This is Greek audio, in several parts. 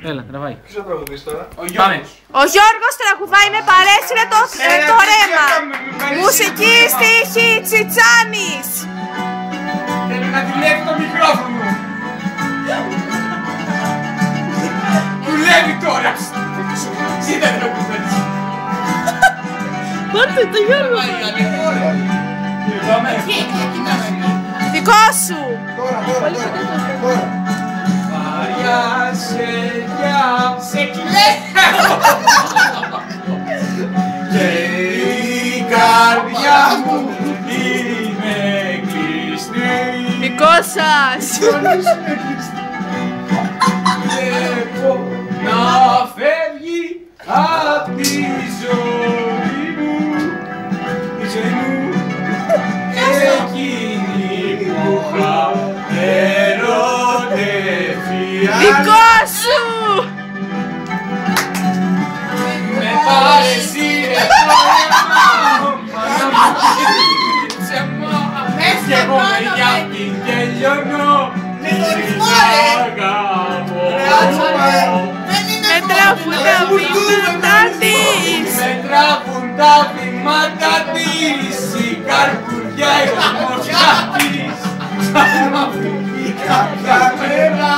Έλα, τραβάει. Ποιος θα τραγουδήσει τώρα? Πάμε. Ο Γιώργος τραγουδάει με παρέσυρε το ρέμα. Μουσική στίχη Τσιτσάνης. Θέλει να δουλεύει το μικρόφωνο. Δουλεύει τώρα. Εσύ δεν τραγουδάς. Πάρτε το Γιώργο. Δικό σου. Τώρα. Βαριά σελιά. Σε κλαίω. Και η καρδιά μου είναι κλειστή. Δικό σας. Βλέπω να φεύγει απ' τη ζωή μου. Τη ζωή μου. Εκείνη που είχα ερωτευτεί. Δικό σου. Με παρεσύρε το κι εγώ με γιάπη και λιώνω. Με τραβούν τα βήματα της. Με τραβούν τα βήματα της. Η καρπουριά η ομορφιά της. Σαν να φύγει κάποια μέρα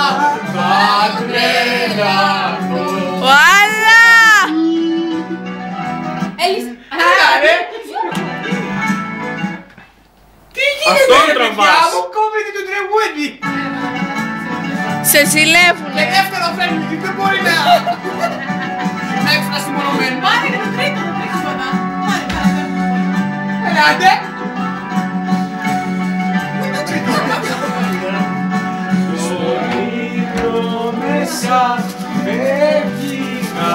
θα τρελαθώ. Βουάλα. Έλα ρε. Τι γίνεται ρε παιδιά μου, κόβεται το τραγούδι. Σε ζηλεύουνε. Και δεύτερο φρένι, δεν μπορεί να έκφραση μονομένη. Πάρε και το τρίτο, δεν τρέχει τίποτα. Πάρε, Ελάτε. Στο ύπνο μέσα φεύγει να